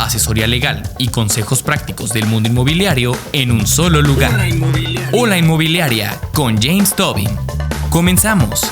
asesoría legal y consejos prácticos del mundo inmobiliario en un solo lugar. Hola Inmobiliaria con James Tobin. Comenzamos.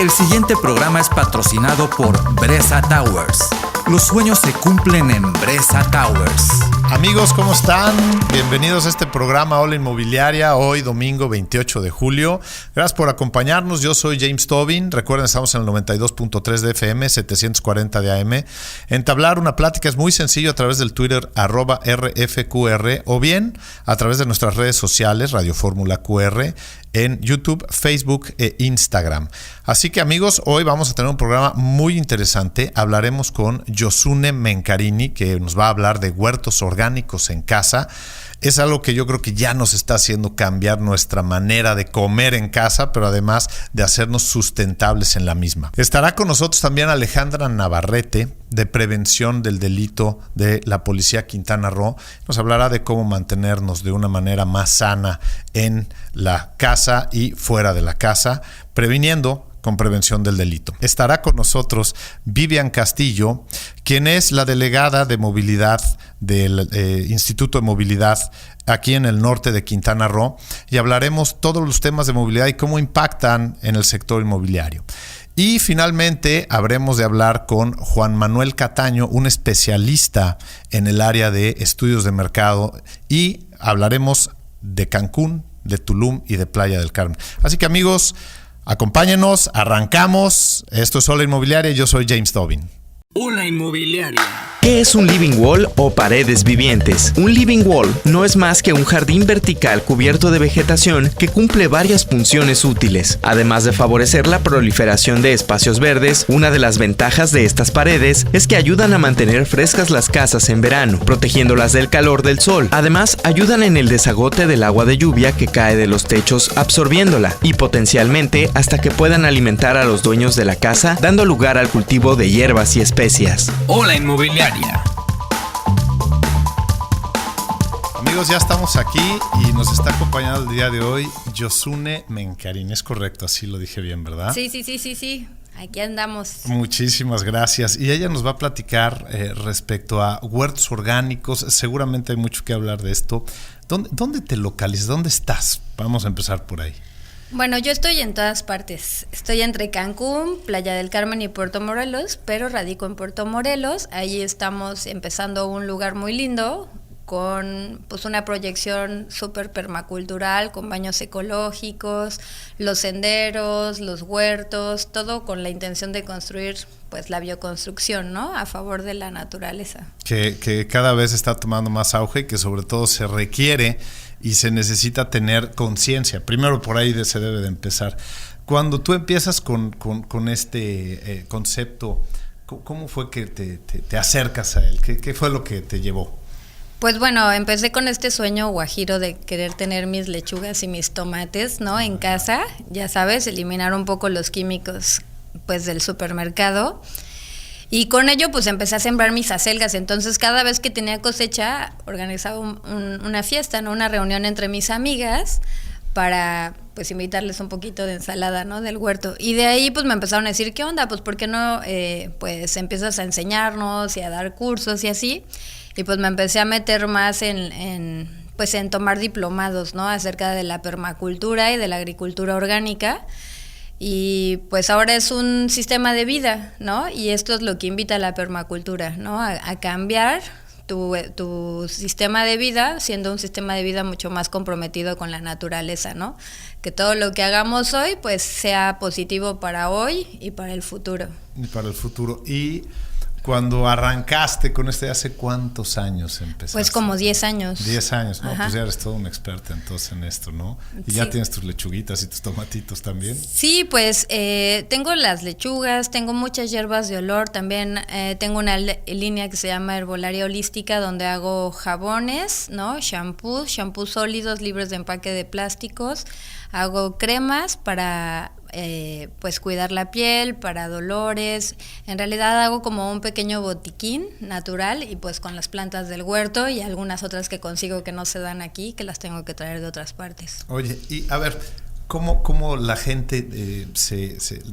El siguiente programa es patrocinado por Bresa Towers. Los sueños se cumplen en Bresa Towers. Amigos, ¿cómo están? Bienvenidos a este programa Hola Inmobiliaria, hoy domingo 28 de julio. Gracias por acompañarnos, yo soy James Tobin. Recuerden, estamos en el 92.3 de FM, 740 de AM. Entablar una plática es muy sencillo a través del Twitter @RFQR o bien a través de nuestras redes sociales, Radio Fórmula QR, en YouTube, Facebook e Instagram. Así que amigos, hoy vamos a tener un programa muy interesante. Hablaremos con Yosune Mencarini, que nos va a hablar de huertos orgánicos en casa. Es algo que yo creo que ya nos está haciendo cambiar nuestra manera de comer en casa, pero además de hacernos sustentables en la misma. Estará con nosotros también Alejandra Navarrete, de Prevención del Delito de la Policía Quintana Roo. Nos hablará de cómo mantenernos de una manera más sana en la casa y fuera de la casa, previniendo con prevención del delito. Estará con nosotros Vivian Castillo, quien es la delegada de movilidad del Instituto de Movilidad aquí en el norte de Quintana Roo, y hablaremos todos los temas de movilidad y cómo impactan en el sector inmobiliario. Y finalmente habremos de hablar con Juan Manuel Cataño, un especialista en el área de estudios de mercado, y hablaremos de Cancún, de Tulum y de Playa del Carmen. Así que amigos, acompáñenos, arrancamos. Esto es Hola Inmobiliaria y yo soy James Tobin. Hola Inmobiliaria. ¿Qué es un living wall o paredes vivientes? Un living wall no es más que un jardín vertical cubierto de vegetación que cumple varias funciones útiles. Además de favorecer la proliferación de espacios verdes, una de las ventajas de estas paredes es que ayudan a mantener frescas las casas en verano, protegiéndolas del calor del sol. Además, ayudan en el desagote del agua de lluvia que cae de los techos, absorbiéndola, y potencialmente hasta que puedan alimentar a los dueños de la casa, dando lugar al cultivo de hierbas y especias. Hola Inmobiliaria. Amigos, ya estamos aquí y nos está acompañando el día de hoy Yosune Mencarini. Es correcto, así lo dije bien, ¿verdad? Sí. Aquí andamos. Muchísimas gracias. Y ella nos va a platicar respecto a huertos orgánicos. Seguramente hay mucho que hablar de esto. ¿Dónde te localizas? ¿Dónde estás? Vamos a empezar por ahí. Bueno, yo estoy en todas partes. Estoy entre Cancún, Playa del Carmen y Puerto Morelos, pero radico en Puerto Morelos. Ahí estamos empezando un lugar muy lindo, con pues una proyección súper permacultural, con baños ecológicos, los senderos, los huertos, todo con la intención de construir pues la bioconstrucción, ¿no? A favor de la naturaleza. Que cada vez está tomando más auge y que sobre todo se requiere y se necesita tener conciencia. Primero por ahí se debe de empezar. Cuando tú empiezas con este concepto, ¿cómo fue que te acercas a él? ¿Qué fue lo que te llevó? Pues bueno, empecé con este sueño guajiro de querer tener mis lechugas y mis tomates, ¿no? En casa, ya sabes, eliminar un poco los químicos pues del supermercado. Y con ello pues empecé a sembrar mis acelgas. Entonces cada vez que tenía cosecha organizaba una fiesta, ¿no? Una reunión entre mis amigas para pues invitarles un poquito de ensalada, ¿no? Del huerto. Y de ahí pues me empezaron a decir, ¿qué onda? Pues ¿por qué no pues empiezas a enseñarnos y a dar cursos y así? Y pues me empecé a meter más en tomar diplomados, ¿no? Acerca de la permacultura y de la agricultura orgánica. Y pues ahora es un sistema de vida, ¿no? Y esto es lo que invita a la permacultura, ¿no? A cambiar tu sistema de vida, siendo un sistema de vida mucho más comprometido con la naturaleza, ¿no? Que todo lo que hagamos hoy pues sea positivo para hoy y para el futuro. Y cuando arrancaste con ¿hace cuántos años empezaste? Pues como 10 años. 10 años, ¿no? Ajá. Pues ya eres toda una experta entonces en esto, ¿no? Y sí. Ya tienes tus lechuguitas y tus tomatitos también. Sí, pues tengo las lechugas, tengo muchas hierbas de olor, también tengo una línea que se llama Herbolaria Holística, donde hago jabones, ¿no? Shampoos sólidos libres de empaque de plásticos, hago cremas para pues cuidar la piel, para dolores. En realidad hago como un pequeño botiquín natural y pues con las plantas del huerto y algunas otras que consigo que no se dan aquí, que las tengo que traer de otras partes. Oye, y a ver, ¿Cómo la gente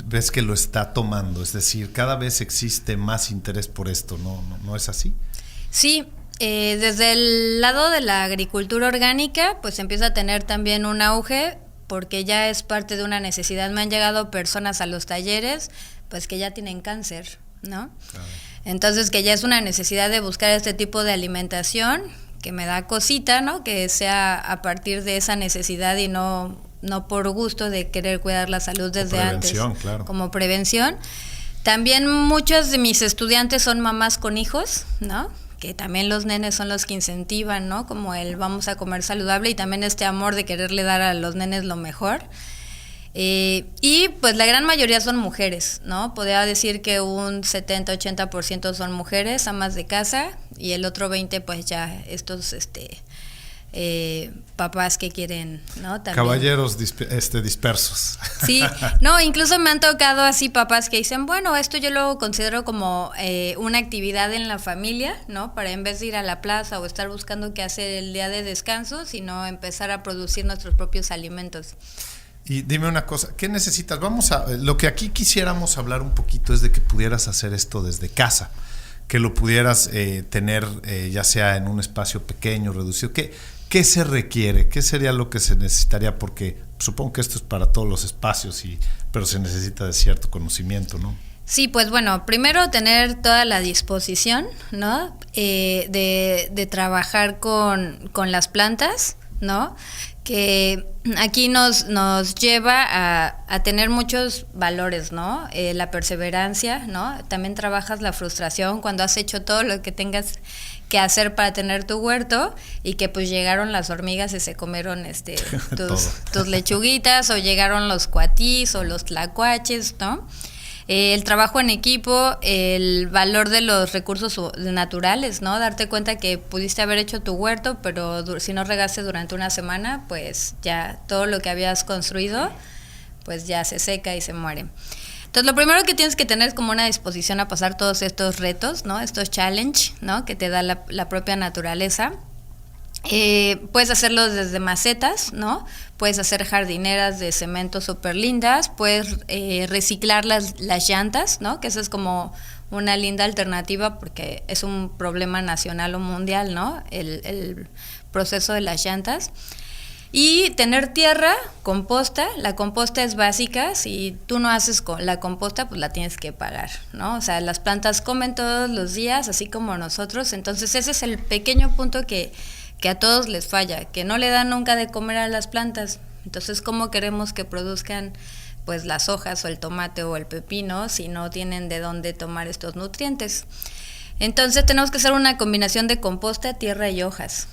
ves que lo está tomando? Es decir, cada vez existe más interés por esto, ¿no es así? Sí, desde el lado de la agricultura orgánica, pues empieza a tener también un auge, porque ya es parte de una necesidad. Me han llegado personas a los talleres, pues que ya tienen cáncer, ¿no? Claro. Entonces, que ya es una necesidad de buscar este tipo de alimentación, que me da cosita, ¿no? Que sea a partir de esa necesidad y no por gusto de querer cuidar la salud desde antes. Claro. Como prevención. También muchos de mis estudiantes son mamás con hijos, ¿no? Que también los nenes son los que incentivan, ¿no? Como el vamos a comer saludable y también este amor de quererle dar a los nenes lo mejor. Y pues la gran mayoría son mujeres, ¿no? Podría decir que un 70-80% son mujeres, amas de casa, y el otro 20% pues ya estos papás que quieren, ¿no? También. Caballeros dispersos. Sí, no, incluso me han tocado así papás que dicen, bueno, esto yo lo considero como una actividad en la familia, ¿no? Para en vez de ir a la plaza o estar buscando qué hacer el día de descanso, sino empezar a producir nuestros propios alimentos. Y dime una cosa, ¿qué necesitas? Lo que aquí quisiéramos hablar un poquito es de que pudieras hacer esto desde casa, que lo pudieras tener ya sea en un espacio pequeño, reducido. ¿Qué se requiere? ¿Qué sería lo que se necesitaría? Porque supongo que esto es para todos los espacios, pero se necesita de cierto conocimiento, ¿no? Sí, pues bueno, primero tener toda la disposición, ¿no? De trabajar con las plantas, ¿no? Que aquí nos lleva a tener muchos valores, ¿no? La perseverancia, ¿no? También trabajas la frustración cuando has hecho todo lo que tengas que hacer para tener tu huerto y que pues llegaron las hormigas y se comieron tus lechuguitas, o llegaron los cuatís o los tlacuaches, ¿no? El trabajo en equipo, el valor de los recursos naturales, ¿no? Darte cuenta que pudiste haber hecho tu huerto, pero si no regaste durante una semana, pues ya todo lo que habías construido, pues ya se seca y se muere. Entonces, lo primero que tienes que tener es como una disposición a pasar todos estos retos, ¿no? Estos challenge, ¿no? Que te da la propia naturaleza. Puedes hacerlo desde macetas, ¿no? Puedes hacer jardineras de cemento súper lindas, puedes reciclar las llantas, ¿no? Que eso es como una linda alternativa porque es un problema nacional o mundial, ¿no? El proceso de las llantas. Y tener tierra, composta. La composta es básica. Si tú no haces la composta, pues la tienes que pagar, ¿no? O sea, las plantas comen todos los días, así como nosotros. Entonces, ese es el pequeño punto que a todos les falla, que no le dan nunca de comer a las plantas. Entonces, ¿cómo queremos que produzcan pues las hojas o el tomate o el pepino si no tienen de dónde tomar estos nutrientes? Entonces, tenemos que hacer una combinación de composta, tierra y hojas.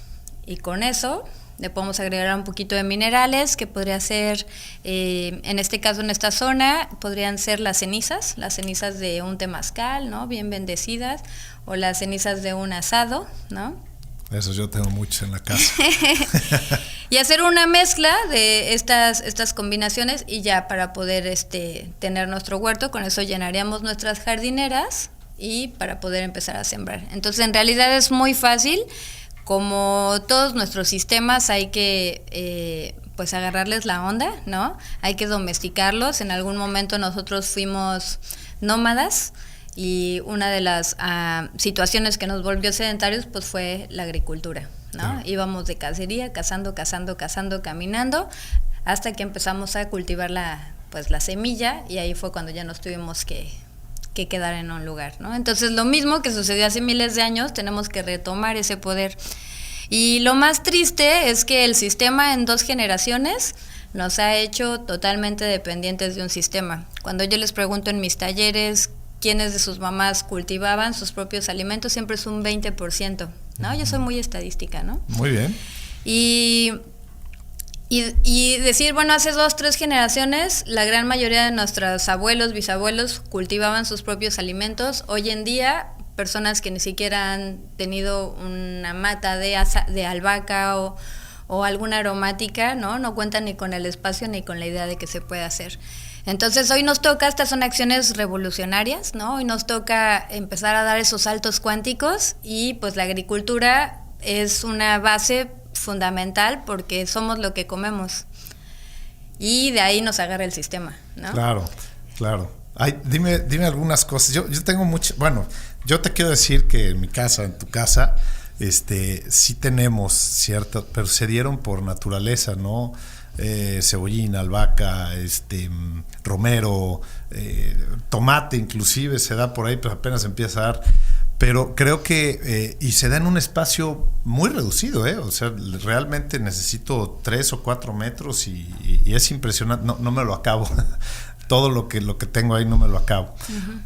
Y con eso le podemos agregar un poquito de minerales, que podría ser, en este caso, en esta zona, podrían ser las cenizas de un temazcal, ¿no? Bien bendecidas, o las cenizas de un asado, ¿no? Eso yo tengo muchos en la casa. Y hacer una mezcla de estas combinaciones y ya para poder tener nuestro huerto. Con eso llenaríamos nuestras jardineras y para poder empezar a sembrar. Entonces, en realidad es muy fácil. Como todos nuestros sistemas, hay que pues agarrarles la onda, ¿no? Hay que domesticarlos. En algún momento nosotros fuimos nómadas y una de las situaciones que nos volvió sedentarios pues fue la agricultura, ¿no? Sí. Íbamos de cacería, cazando, caminando, hasta que empezamos a cultivar la semilla, y ahí fue cuando ya nos tuvimos que quedar en un lugar, ¿no? Entonces, lo mismo que sucedió hace miles de años, tenemos que retomar ese poder. Y lo más triste es que el sistema en 2 generaciones nos ha hecho totalmente dependientes de un sistema. Cuando yo les pregunto en mis talleres quiénes de sus mamás cultivaban sus propios alimentos, siempre es un 20%, ¿no? Yo soy muy estadística, ¿no? Muy bien. Y decir, bueno, hace 2-3 generaciones, la gran mayoría de nuestros abuelos, bisabuelos cultivaban sus propios alimentos. Hoy en día, personas que ni siquiera han tenido una mata de albahaca o alguna aromática, no cuentan ni con el espacio ni con la idea de que se puede hacer. Entonces, hoy nos toca, estas son acciones revolucionarias, ¿no? Hoy nos toca empezar a dar esos saltos cuánticos, y pues la agricultura es una base fundamental porque somos lo que comemos. y de ahí nos agarra el sistema, ¿no? Claro. Ay, dime algunas cosas. Yo tengo mucho, bueno, yo te quiero decir que en mi casa, en tu casa, sí tenemos cierto, pero se dieron por naturaleza, ¿no? Cebollín, albahaca, romero, tomate inclusive se da por ahí, pero apenas empieza a dar. Pero creo que, y se da en un espacio muy reducido, o sea, realmente necesito 3 o 4 metros y es impresionante, no me lo acabo. Todo lo que tengo ahí no me lo acabo. Uh-huh.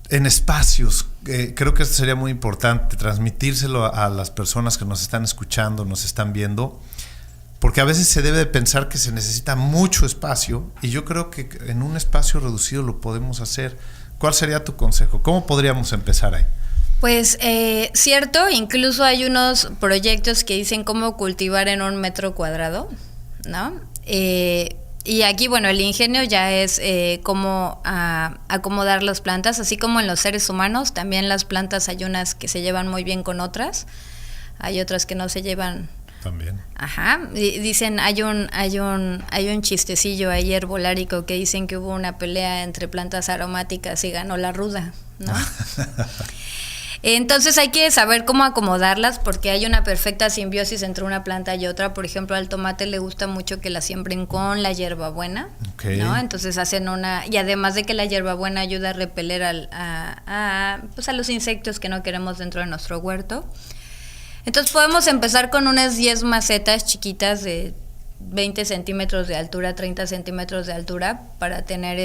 En espacios, creo que esto sería muy importante, transmitírselo a las personas que nos están escuchando, nos están viendo, porque a veces se debe de pensar que se necesita mucho espacio, y yo creo que en un espacio reducido lo podemos hacer. ¿Cuál sería tu consejo? ¿Cómo podríamos empezar ahí? Pues cierto, incluso hay unos proyectos que dicen cómo cultivar en 1 metro cuadrado, ¿no? Y aquí, bueno, el ingenio ya es cómo acomodar las plantas, así como en los seres humanos, también las plantas hay unas que se llevan muy bien con otras, hay otras que no se llevan. También. Ajá, dicen, hay un chistecillo ahí herbolárico que dicen que hubo una pelea entre plantas aromáticas y ganó la ruda, ¿no? Entonces hay que saber cómo acomodarlas porque hay una perfecta simbiosis entre una planta y otra. Por ejemplo, al tomate le gusta mucho que la siembren con la hierbabuena, okay, ¿no? Entonces hacen y además de que la hierbabuena ayuda a repeler a los insectos que no queremos dentro de nuestro huerto. Entonces podemos empezar con unas 10 macetas chiquitas de 20 centímetros de altura, 30 centímetros de altura para tener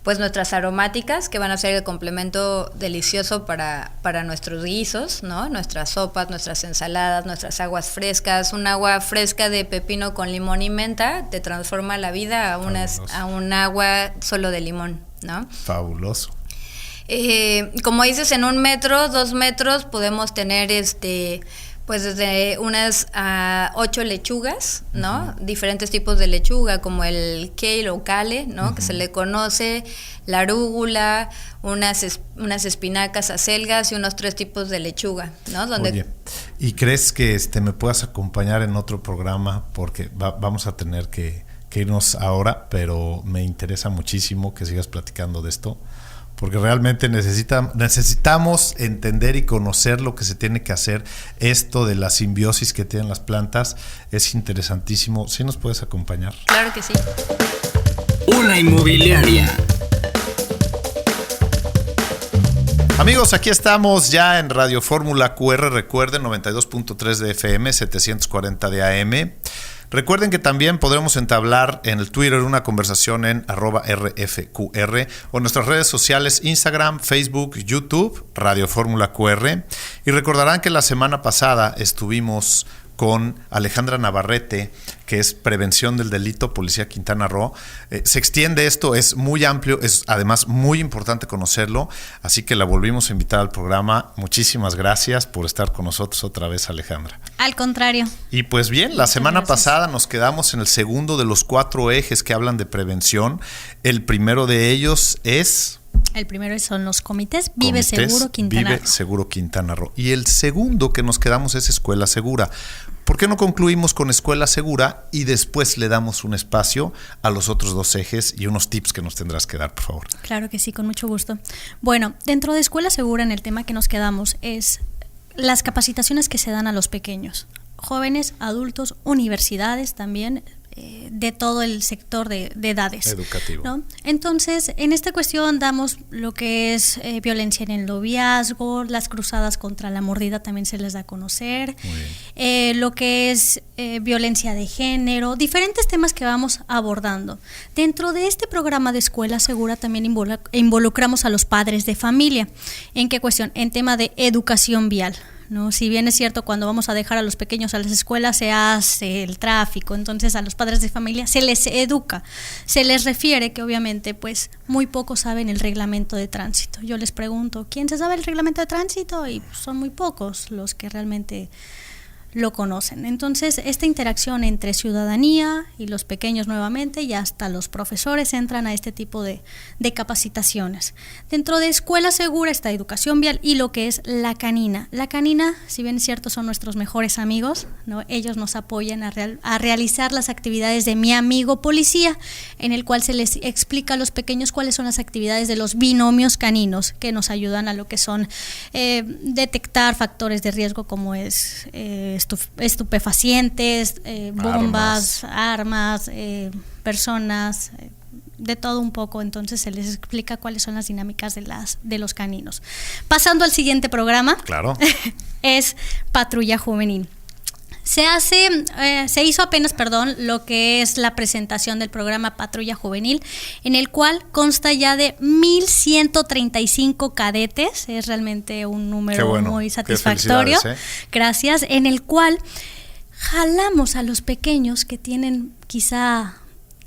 pues nuestras aromáticas que van a ser el complemento delicioso para nuestros guisos, ¿no? Nuestras sopas, nuestras ensaladas, nuestras aguas frescas. Un agua fresca de pepino con limón y menta te transforma la vida a un agua solo de limón, ¿no? Fabuloso. Como dices, en 1 metro, 2 metros podemos tener pues desde unas 8 lechugas, ¿no? Uh-huh. Diferentes tipos de lechuga, como el kale o kale, ¿no? Uh-huh. Que se le conoce, la arúgula, unas espinacas, acelgas y unos 3 tipos de lechuga, ¿no? Oye, ¿y crees que me puedas acompañar en otro programa? Porque vamos a tener que irnos ahora, pero me interesa muchísimo que sigas platicando de esto. Porque realmente necesitamos entender y conocer lo que se tiene que hacer. Esto de la simbiosis que tienen las plantas es interesantísimo. ¿Sí nos puedes acompañar? Claro que sí. Una inmobiliaria. Amigos, aquí estamos ya en Radio Fórmula QR. Recuerden, 92.3 de FM, 740 de AM. Recuerden que también podremos entablar en el Twitter una conversación en @RFQR o en nuestras redes sociales Instagram, Facebook, YouTube, Radio Fórmula QR. Y recordarán que la semana pasada estuvimos con Alejandra Navarrete, que es Prevención del Delito, Policía Quintana Roo. Se extiende esto, es muy amplio, es además muy importante conocerlo, así que la volvimos a invitar al programa. Muchísimas gracias por estar con nosotros otra vez, Alejandra. Al contrario. Y pues bien, la semana pasada nos quedamos en el segundo de los 4 ejes que hablan de prevención. El primero de ellos es... El primero son los comités Vive Seguro Quintana Roo. Vive Seguro Quintana Roo. Y el segundo que nos quedamos es Escuela Segura. ¿Por qué no concluimos con Escuela Segura y después le damos un espacio a los otros 2 ejes y unos tips que nos tendrás que dar, por favor? Claro que sí, con mucho gusto. Bueno, dentro de Escuela Segura, en el tema que nos quedamos es las capacitaciones que se dan a los pequeños, jóvenes, adultos, universidades también, de todo el sector de edades educativo, ¿no? Entonces, en esta cuestión damos lo que es violencia en el noviazgo, las cruzadas contra la mordida también se les da a conocer, lo que es violencia de género, diferentes temas que vamos abordando. Dentro de este programa de Escuela Segura también involucramos a los padres de familia. ¿En qué cuestión? En tema de educación vial, ¿no? Si bien es cierto, cuando vamos a dejar a los pequeños a las escuelas se hace el tráfico, entonces a los padres de familia se les educa, se les refiere que obviamente pues muy pocos saben el reglamento de tránsito. Yo les pregunto, ¿quién se sabe el reglamento de tránsito? Y son muy pocos los que realmente lo conocen. Entonces, esta interacción entre ciudadanía y los pequeños nuevamente, y hasta los profesores entran a este tipo de capacitaciones. Dentro de Escuela Segura está educación vial y lo que es la canina. La canina, si bien es cierto, son nuestros mejores amigos, ¿no? Ellos nos apoyan a realizar las actividades de Mi Amigo Policía, en el cual se les explica a los pequeños cuáles son las actividades de los binomios caninos, que nos ayudan a lo que son detectar factores de riesgo como es estupefacientes, bombas, armas, personas, de todo un poco. Entonces se les explica cuáles son las dinámicas de los caninos. Pasando al siguiente programa, claro. Es Patrulla Juvenil. Se hizo apenas, lo que es la presentación del programa Patrulla Juvenil, en el cual consta ya de 1,135 cadetes. Es realmente un número muy satisfactorio. Gracias. En el cual jalamos a los pequeños que tienen quizá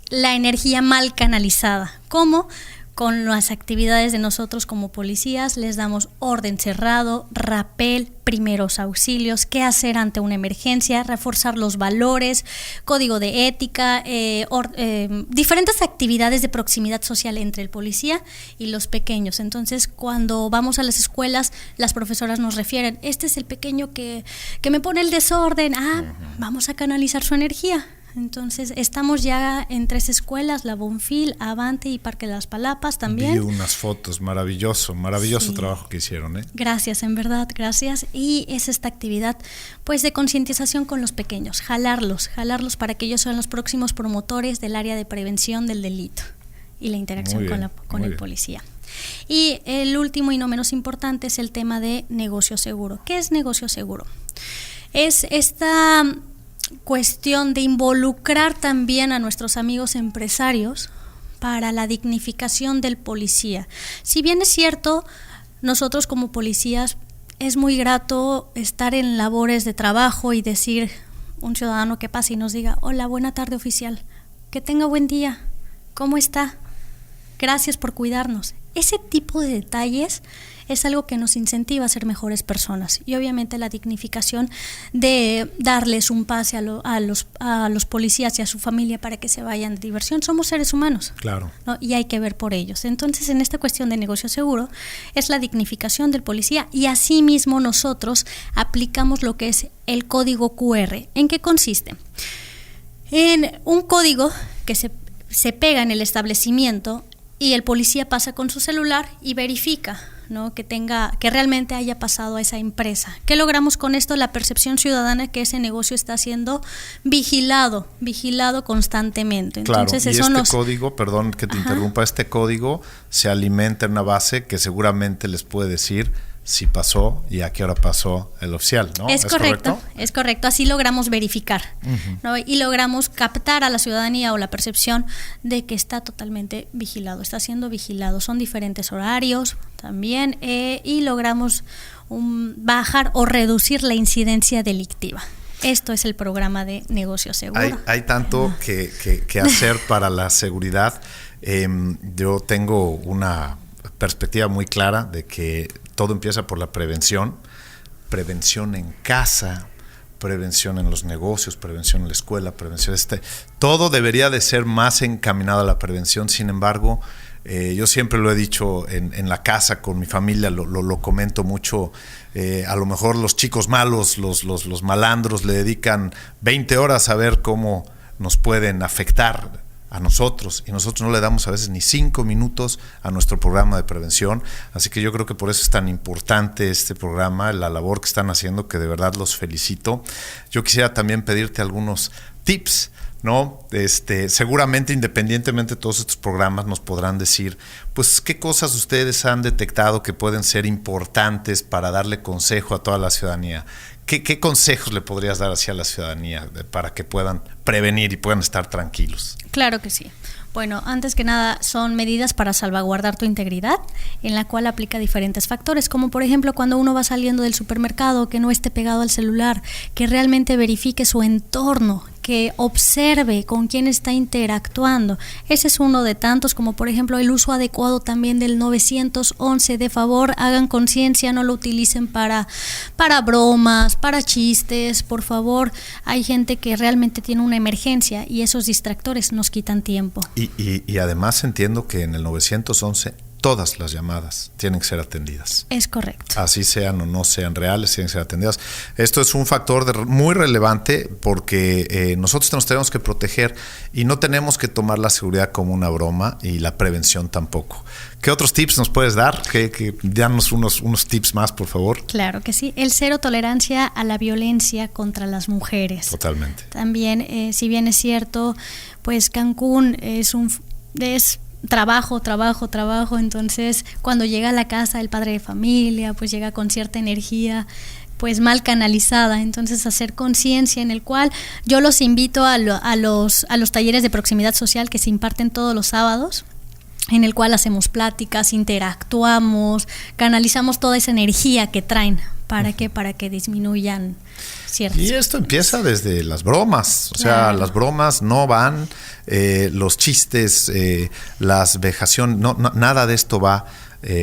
la energía mal canalizada. ¿Cómo? Con las actividades de nosotros como policías les damos orden cerrado, rapel, primeros auxilios, qué hacer ante una emergencia, reforzar los valores, código de ética, diferentes actividades de proximidad social entre el policía y los pequeños. Entonces, cuando vamos a las escuelas, las profesoras nos refieren, este es el pequeño que me pone el desorden, vamos a canalizar su energía. Entonces, estamos ya en 3 escuelas, La Bonfil, Avante y Parque de las Palapas también. Vi unas fotos, maravilloso sí. Trabajo que hicieron. Gracias, en verdad, gracias. Y es esta actividad pues de concientización con los pequeños, jalarlos para que ellos sean los próximos promotores del área de prevención del delito y la interacción con el policía. Y el último y no menos importante es el tema de negocio seguro. ¿Qué es negocio seguro? Es esta cuestión de involucrar también a nuestros amigos empresarios para la dignificación del policía. Si bien es cierto, nosotros como policías es muy grato estar en labores de trabajo y decir un ciudadano que pase y nos diga, hola, buena tarde oficial, que tenga buen día, ¿cómo está? Gracias por cuidarnos. Ese tipo de detalles es algo que nos incentiva a ser mejores personas, y obviamente la dignificación de darles un pase a los policías y a su familia para que se vayan de diversión. Somos seres humanos, claro, ¿no? Y hay que ver por ellos. Entonces, en esta cuestión de negocio seguro es la dignificación del policía, y asimismo nosotros aplicamos lo que es el código QR. ¿En qué consiste? En un código que se pega en el establecimiento y el policía pasa con su celular y verifica, ¿no? Que realmente haya pasado a esa empresa. ¿Qué logramos con esto? La percepción ciudadana que ese negocio está siendo vigilado constantemente. Entonces, claro, y código, perdón que te interrumpa, este código se alimenta en una base que seguramente les puede decir si pasó y a qué hora pasó el oficial, ¿no? Es correcto. Así logramos verificar, ¿no? Y logramos captar a la ciudadanía o la percepción de que está totalmente vigilado, está siendo vigilado. Son diferentes horarios también, y logramos bajar o reducir la incidencia delictiva. Esto es el programa de negocio seguro. Hay tanto que hacer para la seguridad. Yo tengo una perspectiva muy clara de que todo empieza por la prevención en casa, prevención en los negocios, prevención en la escuela, prevención todo debería de ser más encaminado a la prevención. Sin embargo, yo siempre lo he dicho en la casa con mi familia, lo comento mucho. A lo mejor los chicos malos, los malandros le dedican 20 horas a ver cómo nos pueden afectar a nosotros, y nosotros no le damos a veces ni 5 minutos a nuestro programa de prevención. Así que yo creo que por eso es tan importante este programa, la labor que están haciendo, que de verdad los felicito. Yo quisiera también pedirte algunos tips, ¿no? Seguramente, independientemente de todos estos programas, nos podrán decir pues qué cosas ustedes han detectado que pueden ser importantes para darle consejo a toda la ciudadanía. ¿Qué consejos le podrías dar hacia la ciudadanía para que puedan prevenir y puedan estar tranquilos? Claro que sí. Bueno, antes que nada, son medidas para salvaguardar tu integridad, en la cual aplica diferentes factores, como por ejemplo cuando uno va saliendo del supermercado, que no esté pegado al celular, que realmente verifique su entorno, que observe con quién está interactuando. Ese es uno de tantos, como por ejemplo el uso adecuado también del 911. De favor, hagan conciencia, no lo utilicen para bromas, para chistes, por favor. Hay gente que realmente tiene una emergencia y esos distractores nos quitan tiempo. Y además entiendo que en el 911 todas las llamadas tienen que ser atendidas. Es correcto. Así sean o no sean reales, tienen que ser atendidas. Esto es un factor muy relevante porque nosotros nos tenemos que proteger y no tenemos que tomar la seguridad como una broma y la prevención tampoco. ¿Qué otros tips nos puedes dar? Danos unos tips más, por favor. Claro que sí. El cero tolerancia a la violencia contra las mujeres. Totalmente. También, si bien es cierto, pues Cancún es trabajo, entonces cuando llega a la casa el padre de familia, pues llega con cierta energía pues mal canalizada, entonces hacer conciencia, en el cual yo los invito a los talleres de proximidad social que se imparten todos los sábados, en el cual hacemos pláticas, interactuamos, canalizamos toda esa energía que traen. ¿Para qué? Para que disminuyan ciertas. Y esto empieza desde las bromas, o sea, las bromas no van, los chistes, las vejaciones, nada de esto va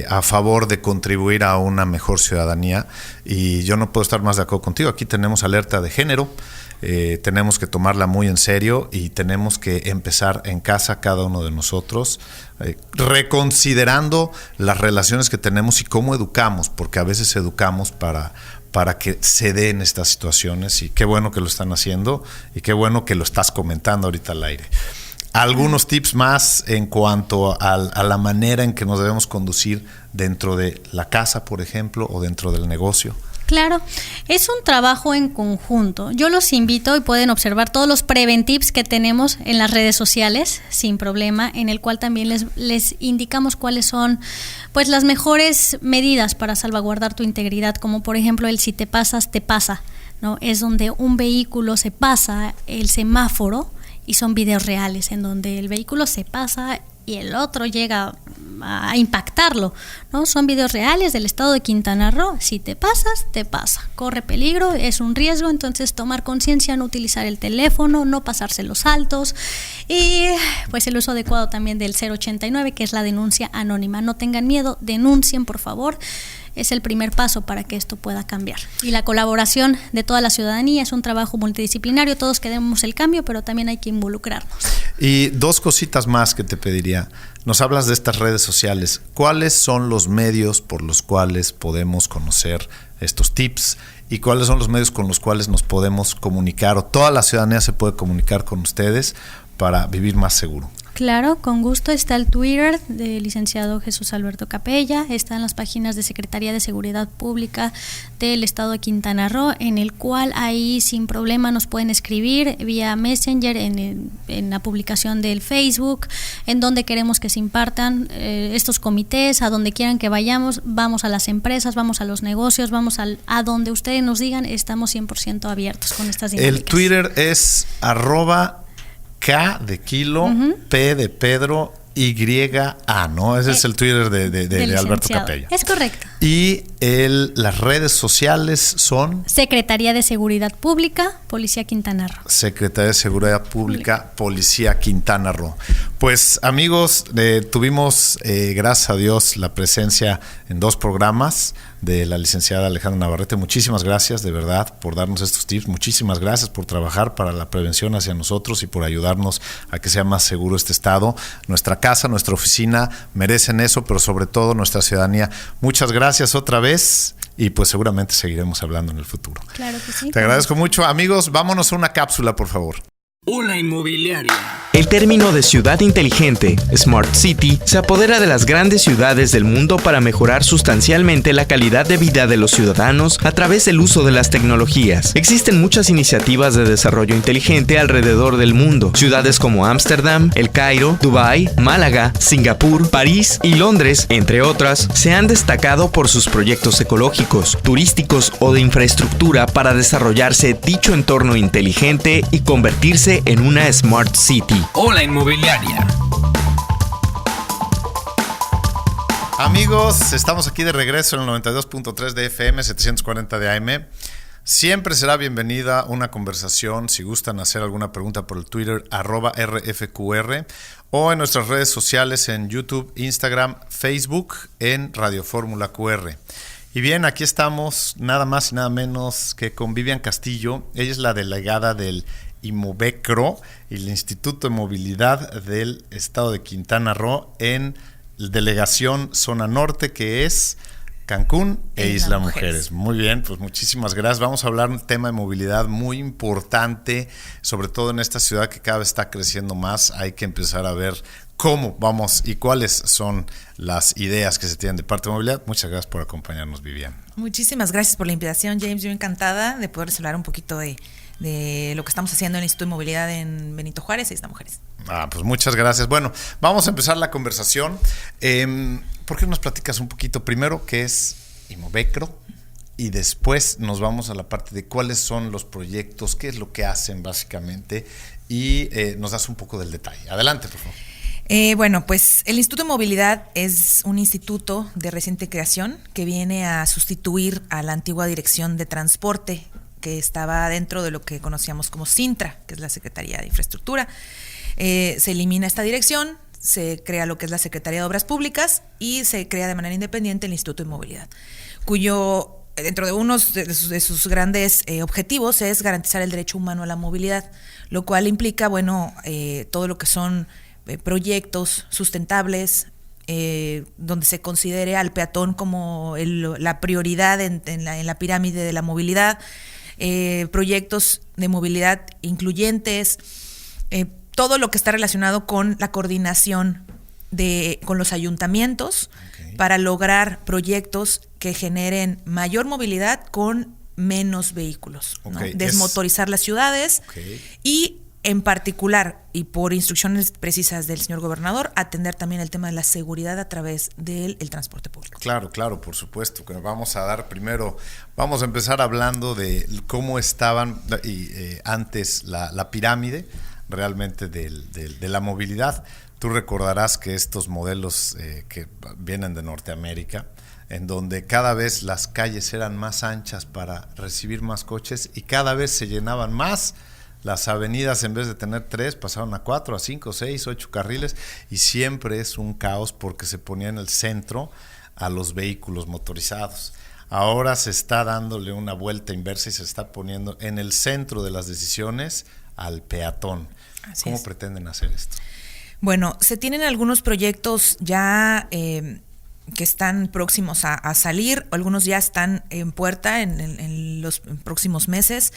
a favor de contribuir a una mejor ciudadanía, y yo no puedo estar más de acuerdo contigo. Aquí tenemos alerta de género, tenemos que tomarla muy en serio y tenemos que empezar en casa cada uno de nosotros, reconsiderando las relaciones que tenemos y cómo educamos, porque a veces educamos para que se den estas situaciones, y qué bueno que lo están haciendo y qué bueno que lo estás comentando ahorita al aire. Algunos tips más en cuanto a la manera en que nos debemos conducir dentro de la casa, por ejemplo, o dentro del negocio. Claro, es un trabajo en conjunto. Yo los invito y pueden observar todos los preventips que tenemos en las redes sociales, sin problema, en el cual también les indicamos cuáles son pues las mejores medidas para salvaguardar tu integridad, como por ejemplo el si te pasas, te pasa, ¿no? Es donde un vehículo se pasa el semáforo y son videos reales en donde el vehículo se pasa y el otro llega a impactarlo, ¿no? Son videos reales del estado de Quintana Roo. Si te pasas, te pasa. Corre peligro, es un riesgo, entonces tomar conciencia, no utilizar el teléfono, no pasarse los altos, y pues el uso adecuado también del 089, que es la denuncia anónima. No tengan miedo, denuncien, por favor. Es el primer paso para que esto pueda cambiar. Y la colaboración de toda la ciudadanía es un trabajo multidisciplinario. Todos queremos el cambio, pero también hay que involucrarnos. Y dos cositas más que te pediría. Nos hablas de estas redes sociales. ¿Cuáles son los medios por los cuales podemos conocer estos tips? ¿Y cuáles son los medios con los cuales nos podemos comunicar, o toda la ciudadanía se puede comunicar con ustedes para vivir más seguro? Claro, con gusto. Está el Twitter del licenciado Jesús Alberto Capella, están las páginas de Secretaría de Seguridad Pública del Estado de Quintana Roo, en el cual ahí sin problema nos pueden escribir vía Messenger, en la publicación del Facebook, en donde queremos que se impartan estos comités, a donde quieran que vayamos, vamos a las empresas, vamos a los negocios, vamos a donde ustedes nos digan, estamos 100% abiertos con estas dinámicas. El Twitter es @K de kilo, P de Pedro, YA, ¿no? Ese es el Twitter de Alberto Capella. Es correcto. Y las redes sociales son Secretaría de Seguridad Pública, Policía Quintana Roo. Secretaría de Seguridad Pública, Policía Quintana Roo. Pues amigos, tuvimos, gracias a Dios, la presencia en 2 programas de la licenciada Alejandra Navarrete. Muchísimas gracias, de verdad, por darnos estos tips. Muchísimas gracias por trabajar para la prevención hacia nosotros y por ayudarnos a que sea más seguro este estado. Nuestra casa, nuestra oficina merecen eso, pero sobre todo nuestra ciudadanía. Muchas gracias otra vez, y pues seguramente seguiremos hablando en el futuro. Claro que sí. Te agradezco mucho. Amigos, vámonos a una cápsula, por favor. Una inmobiliaria. El término de ciudad inteligente, Smart City, se apodera de las grandes ciudades del mundo para mejorar sustancialmente la calidad de vida de los ciudadanos a través del uso de las tecnologías. Existen muchas iniciativas de desarrollo inteligente alrededor del mundo. Ciudades como Ámsterdam, El Cairo, Dubái, Málaga, Singapur, París y Londres, entre otras, se han destacado por sus proyectos ecológicos, turísticos o de infraestructura para desarrollarse dicho entorno inteligente y convertirse en una Smart City. Hola Inmobiliaria. Amigos, estamos aquí de regreso en el 92.3 de FM, 740 de AM. Siempre será bienvenida una conversación si gustan hacer alguna pregunta por el Twitter @RFQR o en nuestras redes sociales en YouTube, Instagram, Facebook en Radio Fórmula QR. Y bien, aquí estamos nada más y nada menos que con Vivian Castillo. Ella es la delegada del IMOVECRO, el Instituto de Movilidad del Estado de Quintana Roo en Delegación Zona Norte, que es Cancún e Isla Mujeres. Muy bien, pues muchísimas gracias. Vamos a hablar de un tema de movilidad muy importante, sobre todo en esta ciudad que cada vez está creciendo más. Hay que empezar a ver cómo vamos y cuáles son las ideas que se tienen de parte de movilidad. Muchas gracias por acompañarnos, Vivian. Muchísimas gracias por la invitación, James. Yo encantada de poder hablar un poquito de lo que estamos haciendo en el Instituto de Movilidad en Benito Juárez e Isla Mujeres. Pues muchas gracias. Bueno, vamos a empezar la conversación. ¿Por qué no nos platicas un poquito primero qué es IMOVECRO? Y después nos vamos a la parte de cuáles son los proyectos, qué es lo que hacen básicamente, y nos das un poco del detalle. Adelante, por favor. Bueno, pues el Instituto de Movilidad es un instituto de reciente creación que viene a sustituir a la antigua Dirección de Transporte, que estaba dentro de lo que conocíamos como Cintra, que es la Secretaría de Infraestructura. Se elimina esta dirección, se crea lo que es la Secretaría de Obras Públicas y se crea de manera independiente el Instituto de Movilidad, cuyo dentro de uno de sus grandes objetivos es garantizar el derecho humano a la movilidad, lo cual implica, todo lo que son proyectos sustentables, donde se considere al peatón como la prioridad en la pirámide de la movilidad, proyectos de movilidad incluyentes, todo lo que está relacionado con la coordinación con los ayuntamientos para lograr proyectos que generen mayor movilidad con menos vehículos, ¿no? Desmotorizar las ciudades y en particular, y por instrucciones precisas del señor gobernador, atender también el tema de la seguridad a través del transporte público. Claro, por supuesto. Que vamos a empezar hablando de cómo estaban antes la pirámide realmente de la movilidad. Tú recordarás que estos modelos que vienen de Norteamérica, en donde cada vez las calles eran más anchas para recibir más coches y cada vez se llenaban más. Las avenidas, en vez de tener 3, pasaron a 4, a 5, 6, 8 carriles, y siempre es un caos porque se ponía en el centro a los vehículos motorizados. Ahora se está dándole una vuelta inversa y se está poniendo en el centro de las decisiones al peatón. ¿Cómo pretenden hacer esto? Bueno, se tienen algunos proyectos ya que están próximos a salir, algunos ya están en puerta en los próximos meses.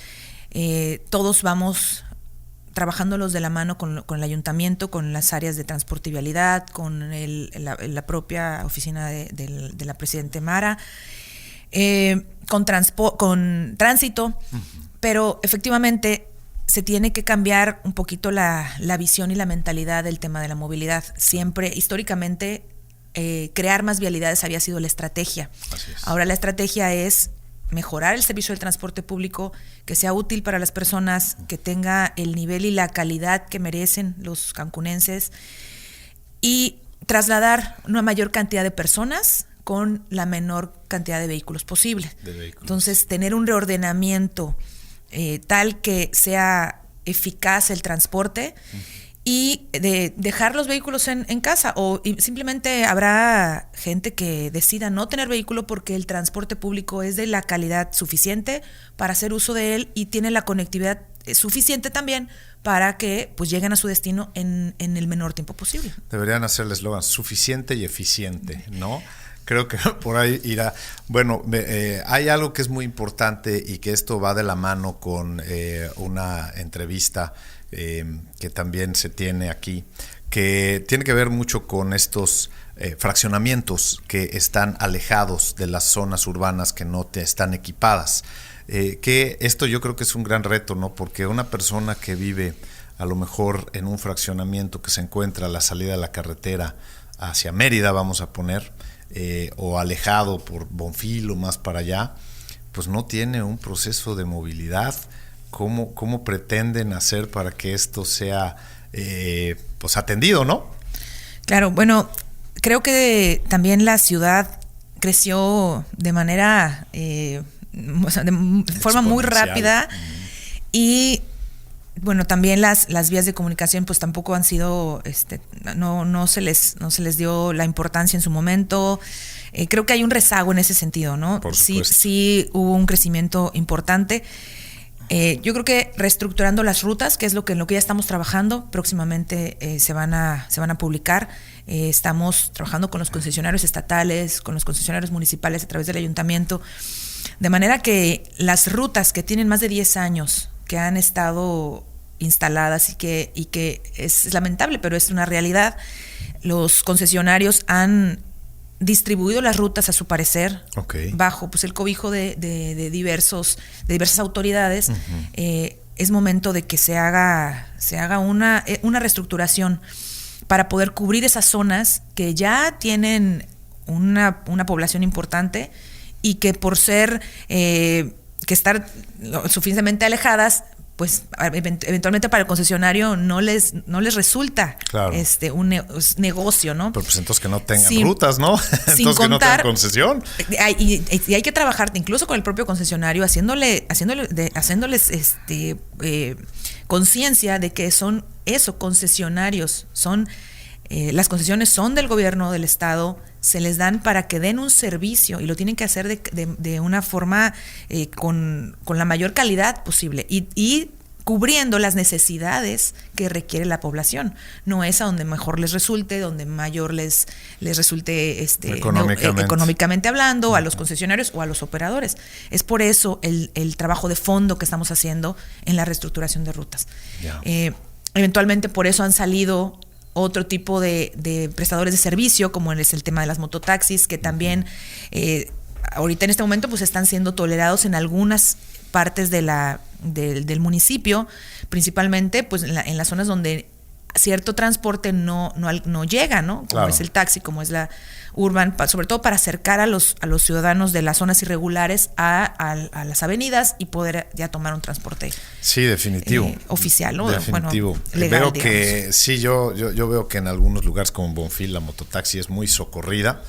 Todos vamos trabajándolos de la mano con el ayuntamiento, con las áreas de transporte y vialidad, con la propia oficina de la Presidente Mara, con tránsito, pero efectivamente se tiene que cambiar un poquito la visión y la mentalidad del tema de la movilidad. Siempre, históricamente, crear más vialidades había sido la estrategia. Así es. Ahora la estrategia es mejorar el servicio del transporte público, que sea útil para las personas, que tenga el nivel y la calidad que merecen los cancunenses y trasladar una mayor cantidad de personas con la menor cantidad de vehículos posible. Entonces, tener un reordenamiento tal que sea eficaz el transporte y de dejar los vehículos en casa, y simplemente habrá gente que decida no tener vehículo porque el transporte público es de la calidad suficiente para hacer uso de él y tiene la conectividad suficiente también para que pues lleguen a su destino en el menor tiempo posible. Deberían hacer el eslogan suficiente y eficiente, ¿no? Creo que por ahí irá. Bueno, hay algo que es muy importante y que esto va de la mano con una entrevista que también se tiene aquí, que tiene que ver mucho con estos fraccionamientos que están alejados de las zonas urbanas que no están equipadas. Que esto yo creo que es un gran reto, ¿no? Porque una persona que vive a lo mejor en un fraccionamiento que se encuentra a la salida de la carretera hacia Mérida, vamos a poner, o alejado por Bonfil o más para allá, pues no tiene un proceso de movilidad. ¿Cómo pretenden hacer para que esto sea pues atendido, no? Claro, bueno, creo que también la ciudad creció de manera o sea, de forma muy rápida. Y bueno, también las vías de comunicación pues tampoco han sido, no se les dio la importancia en su momento. Creo que hay un rezago en ese sentido, ¿no? Sí hubo un crecimiento importante. Yo creo que reestructurando las rutas, que es en lo que ya estamos trabajando, próximamente se van a publicar. Estamos trabajando con los concesionarios estatales, con los concesionarios municipales a través del ayuntamiento, de manera que las rutas que tienen más de 10 años, que han estado instaladas y que es lamentable, pero es una realidad, los concesionarios han distribuido las rutas a su parecer, bajo pues el cobijo de diversas autoridades. Es momento de que se haga una reestructuración para poder cubrir esas zonas que ya tienen una población importante y que por ser que estar suficientemente alejadas, pues eventualmente para el concesionario no les resulta un negocio, ¿no? Pero pues entonces que no tengan rutas, ¿no? Entonces sin contar, que no tengan concesión. Y hay que trabajar incluso con el propio concesionario, haciéndoles conciencia de que son concesionarios, las concesiones son del gobierno del estado, se les dan para que den un servicio y lo tienen que hacer de una forma con la mayor calidad posible y cubriendo las necesidades que requiere la población. No es a donde mejor les resulte, donde mayor les resulte económicamente hablando, a los concesionarios o a los operadores. Es por eso el trabajo de fondo que estamos haciendo en la reestructuración de rutas. Eventualmente por eso han salido otro tipo de prestadores de servicio, como es el tema de las mototaxis, que también ahorita en este momento pues están siendo tolerados en algunas partes del municipio, principalmente pues en las zonas donde cierto transporte no llega, ¿no? Como es el taxi, como es la urban, sobre todo para acercar a los ciudadanos de las zonas irregulares a las avenidas y poder ya tomar un transporte. Sí, definitivo. Oficial, ¿no? Definitivo. Bueno, legal, veo que sí, yo veo que en algunos lugares como Bonfil la mototaxi es muy socorrida.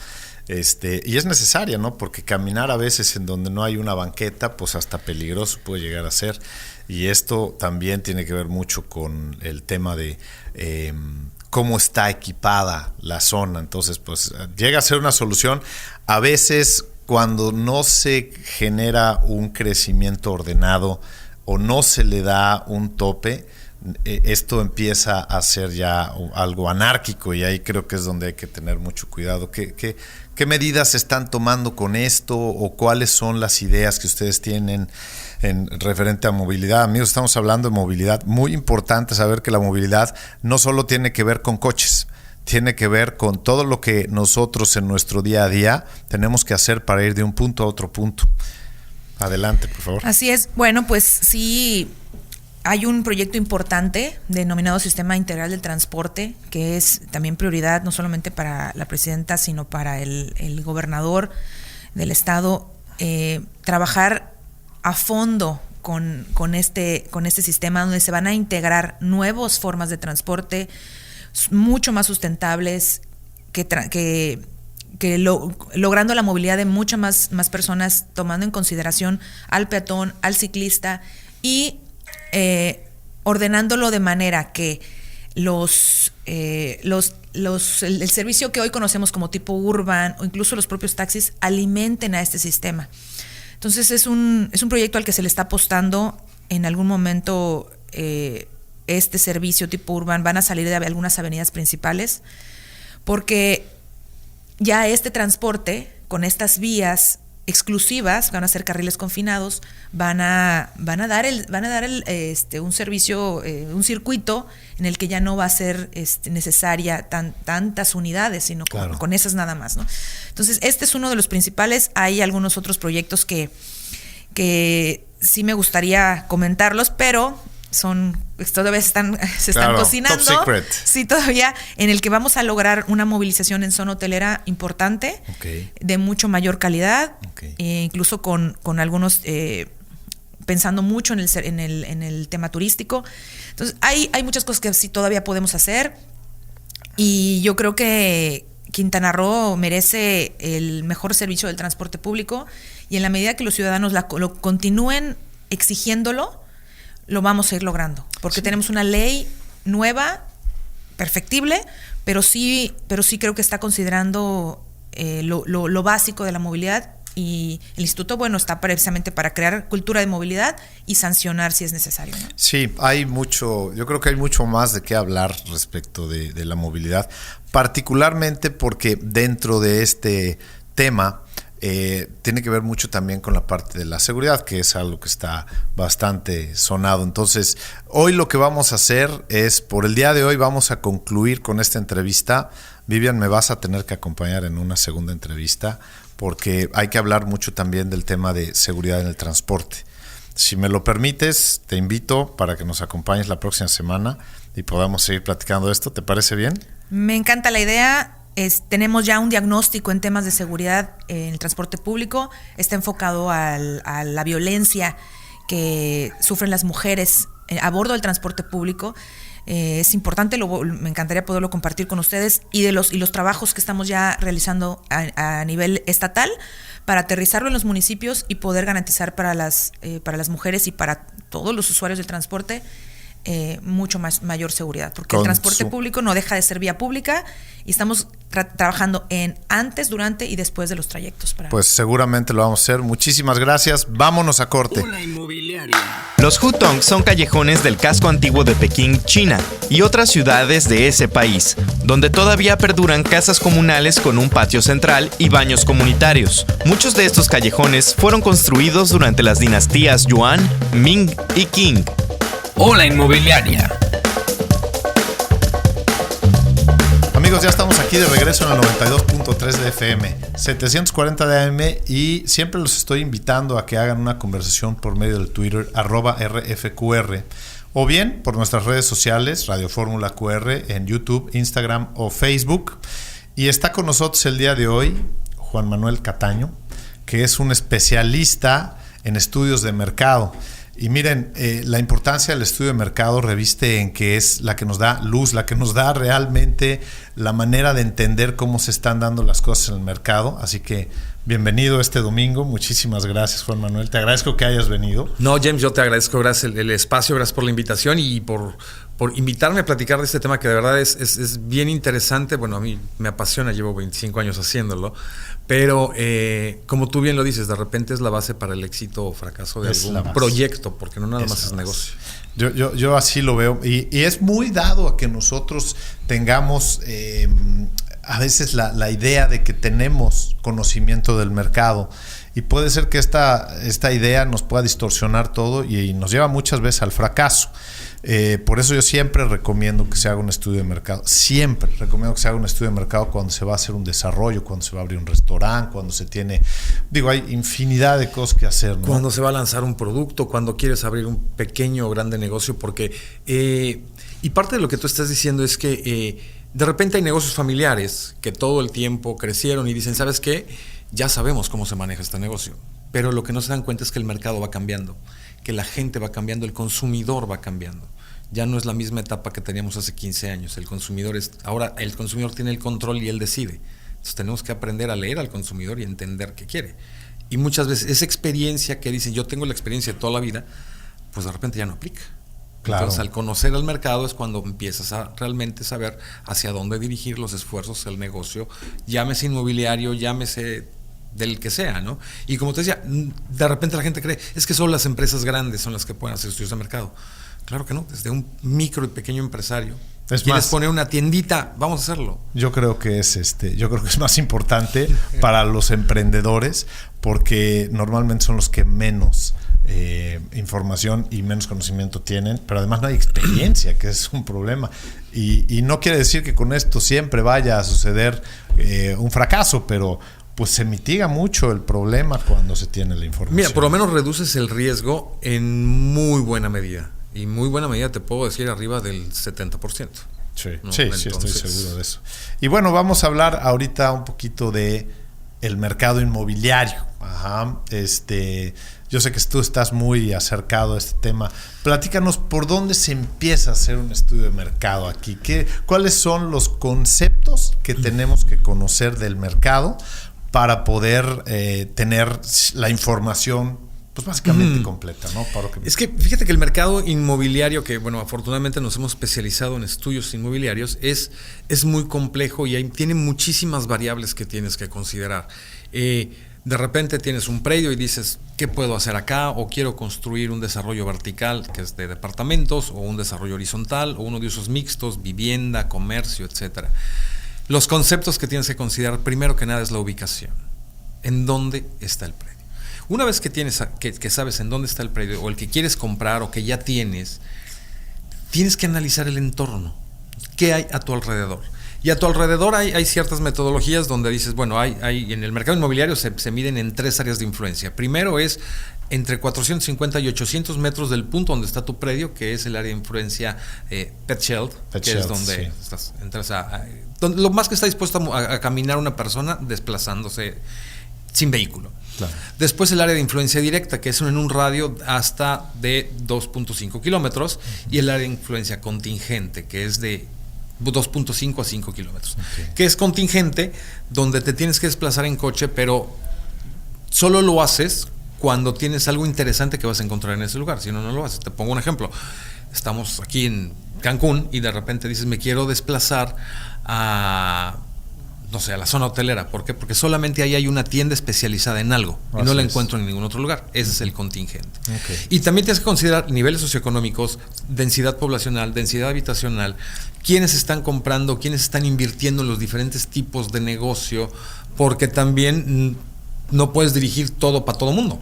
Y es necesaria, ¿no? Porque caminar a veces en donde no hay una banqueta, pues hasta peligroso puede llegar a ser. Y esto también tiene que ver mucho con el tema de cómo está equipada la zona. Entonces, pues llega a ser una solución. A veces, cuando no se genera un crecimiento ordenado o no se le da un tope, esto empieza a ser ya algo anárquico, y ahí creo que es donde hay que tener mucho cuidado. ¿Qué medidas se están tomando con esto, o cuáles son las ideas que ustedes tienen en referente a movilidad? Amigos, estamos hablando de movilidad. Muy importante saber que la movilidad no solo tiene que ver con coches, tiene que ver con todo lo que nosotros en nuestro día a día tenemos que hacer para ir de un punto a otro punto. Adelante, por favor. Así es. Bueno, pues sí, hay un proyecto importante denominado Sistema Integral del Transporte, que es también prioridad no solamente para la presidenta, sino para el gobernador del estado. Trabajar a fondo con este sistema, donde se van a integrar nuevas formas de transporte mucho más sustentables, logrando la movilidad de muchas más personas, tomando en consideración al peatón, al ciclista, y ordenándolo de manera que el servicio que hoy conocemos como tipo urban, o incluso los propios taxis, alimenten a este sistema. Entonces es un proyecto al que se le está apostando. En algún momento este servicio tipo urban van a salir de algunas avenidas principales, porque ya este transporte con estas vías exclusivas, van a ser carriles confinados, van a dar un servicio, un circuito en el que ya no va a ser necesaria tantas unidades, sino con esas nada más, ¿no? Entonces, este es uno de los principales. Hay algunos otros proyectos que sí me gustaría comentarlos, pero todavía se están cocinando. Top secret. Sí, todavía, en el que vamos a lograr una movilización en zona hotelera importante, de mucho mayor calidad, incluso con algunos pensando mucho en el tema turístico. Entonces hay muchas cosas que sí todavía podemos hacer, y yo creo que Quintana Roo merece el mejor servicio del transporte público y en la medida que los ciudadanos lo continúen exigiéndolo, lo vamos a ir logrando. Porque tenemos una ley nueva, perfectible, pero sí creo que está considerando lo básico de la movilidad, y el instituto, bueno, está precisamente para crear cultura de movilidad y sancionar si es necesario, ¿no? Sí, yo creo que hay mucho más de qué hablar respecto de la movilidad, particularmente porque dentro de este tema tiene que ver mucho también con la parte de la seguridad, que es algo que está bastante sonado. Entonces, hoy lo que vamos a hacer es, por el día de hoy vamos a concluir con esta entrevista. Vivian, me vas a tener que acompañar en una segunda entrevista, porque hay que hablar mucho también del tema de seguridad en el transporte. Si me lo permites, te invito para que nos acompañes la próxima semana y podamos seguir platicando esto. ¿Te parece bien? Me encanta la idea. Tenemos ya un diagnóstico en temas de seguridad en el transporte público. Está enfocado a la violencia que sufren las mujeres a bordo del transporte público. Es importante, me encantaría poderlo compartir con ustedes y los trabajos que estamos ya realizando a nivel estatal para aterrizarlo en los municipios y poder garantizar para las mujeres y para todos los usuarios del transporte mucho mayor seguridad, porque el transporte público no deja de ser vía pública y estamos trabajando en antes, durante y después de los trayectos. Pues seguramente lo vamos a hacer. Muchísimas gracias. Vámonos a corte. Hola Inmobiliaria. Los hutongs son callejones del casco antiguo de Pekín, China, y otras ciudades de ese país, donde todavía perduran casas comunales con un patio central y baños comunitarios. Muchos de estos callejones fueron construidos durante las dinastías Yuan, Ming y Qing. Hola Inmobiliaria. Amigos, ya estamos aquí de regreso en el 92.3 de FM, 740 de AM, y siempre los estoy invitando a que hagan una conversación por medio del Twitter @RFQR, o bien por nuestras redes sociales, Radio Fórmula QR, en YouTube, Instagram o Facebook. Y está con nosotros el día de hoy Juan Manuel Cataño, que es un especialista en estudios de mercado. Y miren, la importancia del estudio de mercado reviste en que es la que nos da luz, la que nos da realmente la manera de entender cómo se están dando las cosas en el mercado. Así que bienvenido este domingo. Muchísimas gracias, Juan Manuel. Te agradezco que hayas venido. No, James, yo te agradezco. Gracias el espacio, gracias por la invitación y por invitarme a platicar de este tema que de verdad es bien interesante. Bueno, a mí me apasiona, llevo 25 años haciéndolo. Pero como tú bien lo dices, de repente es la base para el éxito o fracaso de algún proyecto, porque no nada más es negocio. Yo así lo veo, y es muy dado a que nosotros tengamos a veces la idea de que tenemos conocimiento del mercado, y puede ser que esta idea nos pueda distorsionar todo y nos lleva muchas veces al fracaso. Por eso yo siempre recomiendo que se haga un estudio de mercado. Siempre recomiendo que se haga un estudio de mercado cuando se va a hacer un desarrollo, cuando se va a abrir un restaurante, cuando se tiene... hay infinidad de cosas que hacer, ¿no? Cuando se va a lanzar un producto, cuando quieres abrir un pequeño o grande negocio, porque... y parte de lo que tú estás diciendo es que de repente hay negocios familiares que todo el tiempo crecieron y dicen, ¿sabes qué? Ya sabemos cómo se maneja este negocio. Pero lo que no se dan cuenta es que el mercado va cambiando, que la gente va cambiando, el consumidor va cambiando. Ya no es la misma etapa que teníamos hace 15 años. Ahora el consumidor tiene el control y él decide. Entonces tenemos que aprender a leer al consumidor y entender qué quiere. Y muchas veces esa experiencia que dicen, yo tengo la experiencia de toda la vida, pues de repente ya no aplica. Claro. Entonces al conocer el mercado es cuando empiezas a realmente saber hacia dónde dirigir los esfuerzos del negocio, llámese inmobiliario, llámese del que sea, ¿no? Y como te decía, de repente la gente cree, es que solo las empresas grandes son las que pueden hacer estudios de mercado. Claro que no, desde un micro y pequeño empresario. ¿Quieres poner una tiendita? Vamos a hacerlo. Yo creo que es más importante para los emprendedores, porque normalmente son los que menos información y menos conocimiento tienen, pero además no hay experiencia, que es un problema. Y no quiere decir que con esto siempre vaya a suceder un fracaso, pero pues se mitiga mucho el problema cuando se tiene la información. Mira, por lo menos reduces el riesgo en muy buena medida. Y muy buena medida te puedo decir arriba del 70%. Sí, ¿no? Sí, estoy seguro de eso. Y bueno, vamos a hablar ahorita un poquito de el mercado inmobiliario. Ajá. Yo sé que tú estás muy acercado a este tema. Platícanos por dónde se empieza a hacer un estudio de mercado aquí. ¿Cuáles son los conceptos que tenemos que conocer del mercado para poder tener la información pues básicamente completa, ¿no? Es que fíjate que el mercado inmobiliario, que bueno, afortunadamente nos hemos especializado en estudios inmobiliarios, es muy complejo y tiene muchísimas variables que tienes que considerar. De repente tienes un predio y dices, ¿qué puedo hacer acá? O quiero construir un desarrollo vertical, que es de departamentos, o un desarrollo horizontal, o uno de usos mixtos, vivienda, comercio, etcétera. Los conceptos que tienes que considerar, primero que nada, es la ubicación. ¿En dónde está el predio? Una vez que sabes en dónde está el predio, o el que quieres comprar, o que ya tienes que analizar el entorno. ¿Qué hay a tu alrededor? Y a tu alrededor hay ciertas metodologías donde dices, bueno, hay en el mercado inmobiliario se miden en 3 áreas de influencia. Primero es entre 450 y 800 metros del punto donde está tu predio, que es el área de influencia Petzscheld, es donde entras donde lo más que está dispuesto a caminar una persona desplazándose sin vehículo. Claro. Después el área de influencia directa, que es en un radio hasta de 2.5 kilómetros, y el área de influencia contingente, que es de 2.5 a 5 kilómetros. Okay. Que es contingente, donde te tienes que desplazar en coche, pero solo lo haces cuando tienes algo interesante que vas a encontrar en ese lugar, si no, no lo haces. Te pongo un ejemplo. Estamos aquí en Cancún y de repente dices, me quiero desplazar a la zona hotelera. ¿Por qué? Porque solamente ahí hay una tienda especializada en algo y no la encuentro en ningún otro lugar. Ese es el contingente. Okay. Y también tienes que considerar niveles socioeconómicos, densidad poblacional, densidad habitacional, quiénes están comprando, quiénes están invirtiendo en los diferentes tipos de negocio, porque también no puedes dirigir todo para todo mundo.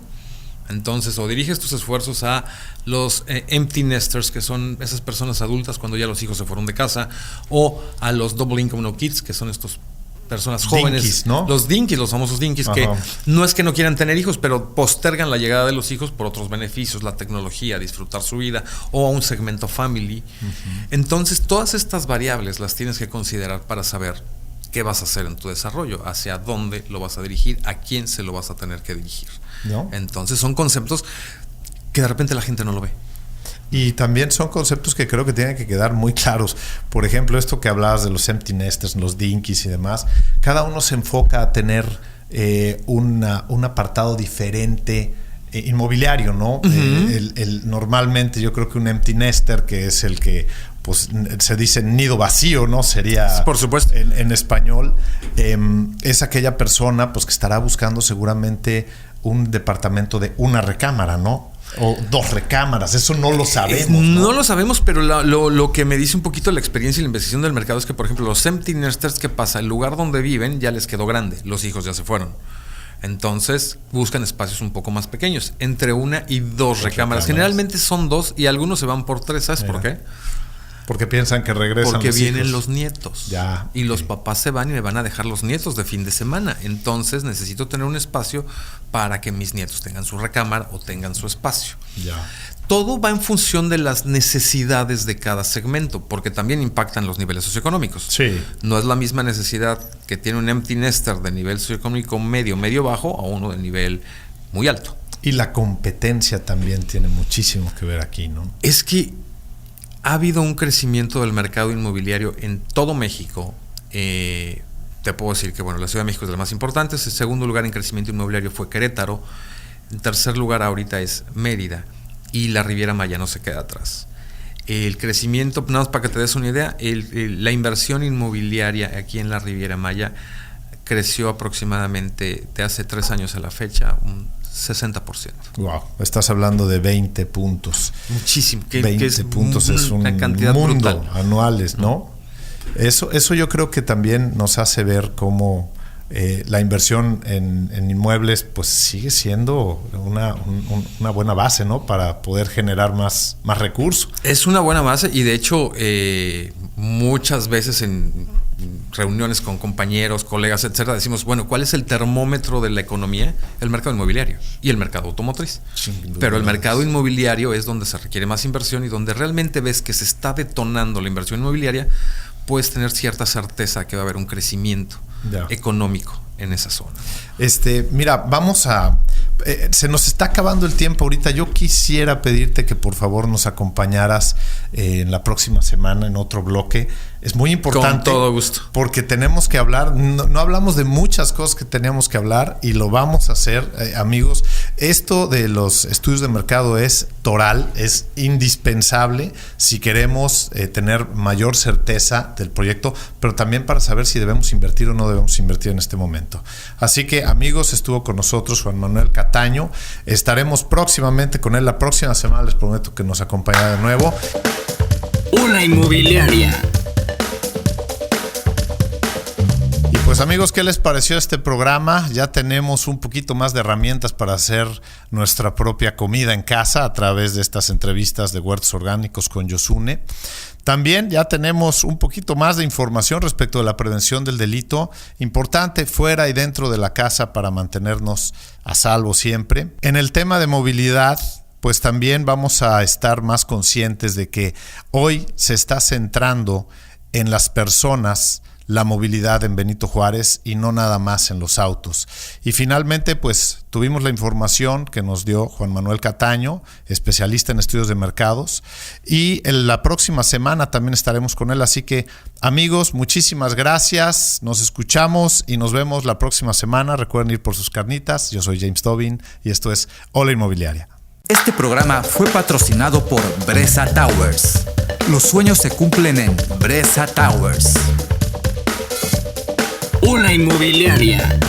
Entonces, o diriges tus esfuerzos a los empty nesters, que son esas personas adultas cuando ya los hijos se fueron de casa, o a los double income no kids, que son estos personas jóvenes, dinkies, ¿no? Los dinkies, los famosos dinkies, que no es que no quieran tener hijos, pero postergan la llegada de los hijos por otros beneficios, la tecnología, disfrutar su vida, o a un segmento family. Entonces, todas estas variables las tienes que considerar para saber qué vas a hacer en tu desarrollo, hacia dónde lo vas a dirigir, a quién se lo vas a tener que dirigir. ¿No? Entonces, son conceptos que de repente la gente no lo ve. Y también son conceptos que creo que tienen que quedar muy claros. Por ejemplo, esto que hablabas de los empty nesters, los dinkies y demás, cada uno se enfoca a tener un apartado diferente inmobiliario, ¿no? Normalmente yo creo que un empty nester, que es el que pues se dice nido vacío, ¿no? Sería, por supuesto, en español, es aquella persona pues que estará buscando seguramente un departamento de una recámara, ¿no? O 2 recámaras, eso no lo sabemos. No lo sabemos, pero lo que me dice un poquito la experiencia y la investigación del mercado es que, por ejemplo, los empty nesters, ¿qué pasa? El lugar donde viven ya les quedó grande, los hijos ya se fueron. Entonces buscan espacios un poco más pequeños, entre 1 y 2 recámaras. Generalmente son 2 y algunos se van por 3, ¿sabes por qué? Porque piensan que regresan. Porque los vienen hijos. Los nietos. Ya. Y los papás se van y me van a dejar los nietos de fin de semana. Entonces necesito tener un espacio para que mis nietos tengan su recámara o tengan su espacio. Ya. Todo va en función de las necesidades de cada segmento, porque también impactan los niveles socioeconómicos. Sí. No es la misma necesidad que tiene un empty nester de nivel socioeconómico medio bajo, a uno de nivel muy alto. Y la competencia también tiene muchísimo que ver aquí, ¿no? Es que ha habido un crecimiento del mercado inmobiliario en todo México. Te puedo decir que la Ciudad de México es de las más importantes. El segundo lugar en crecimiento inmobiliario fue Querétaro. En tercer lugar ahorita es Mérida. Y la Riviera Maya no se queda atrás. El crecimiento, nada más para que te des una idea, la inversión inmobiliaria aquí en la Riviera Maya creció aproximadamente de hace 3 años a la fecha un 60%. Wow, estás hablando de 20 puntos. Muchísimo. 20 puntos es una cantidad mundo brutal. Anuales, ¿no? Eso yo creo que también nos hace ver cómo la inversión en inmuebles pues sigue siendo una buena base, ¿no? Para poder generar más recursos. Es una buena base y de hecho muchas veces en reuniones con compañeros, colegas, etcétera, decimos, ¿cuál es el termómetro de la economía? El mercado inmobiliario y el mercado automotriz. Pero el mercado inmobiliario es donde se requiere más inversión y donde realmente ves que se está detonando la inversión inmobiliaria puedes tener cierta certeza que va a haber un crecimiento económico en esa zona. Mira, vamos a... se nos está acabando el tiempo ahorita. Yo quisiera pedirte que por favor nos acompañaras en la próxima semana en otro bloque. Es muy importante. Con todo gusto. Porque tenemos que hablar, no hablamos de muchas cosas que teníamos que hablar y lo vamos a hacer, amigos. Esto de los estudios de mercado es toral, es indispensable si queremos tener mayor certeza del proyecto, pero también para saber si debemos invertir o no debemos invertir en este momento. Así que, amigos, estuvo con nosotros Juan Manuel Cataño. Estaremos próximamente con él la próxima semana. Les prometo que nos acompañará de nuevo. Hola Inmobiliaria. Pues amigos, ¿qué les pareció este programa? Ya tenemos un poquito más de herramientas para hacer nuestra propia comida en casa a través de estas entrevistas de Huertos Orgánicos con Yosune. También ya tenemos un poquito más de información respecto de la prevención del delito, importante fuera y dentro de la casa para mantenernos a salvo siempre. En el tema de movilidad, pues también vamos a estar más conscientes de que hoy se está centrando en las personas la movilidad en Benito Juárez y no nada más en los autos. Y finalmente, pues tuvimos la información que nos dio Juan Manuel Cataño, especialista en estudios de mercados, y en la próxima semana también estaremos con él. Así que, amigos, muchísimas gracias, nos escuchamos y nos vemos la próxima semana. Recuerden ir por sus carnitas. Yo soy James Tobin y esto es Hola Inmobiliaria. Este programa fue patrocinado por Bresa Towers. Los sueños se cumplen en Bresa Towers. Hola Inmobiliaria.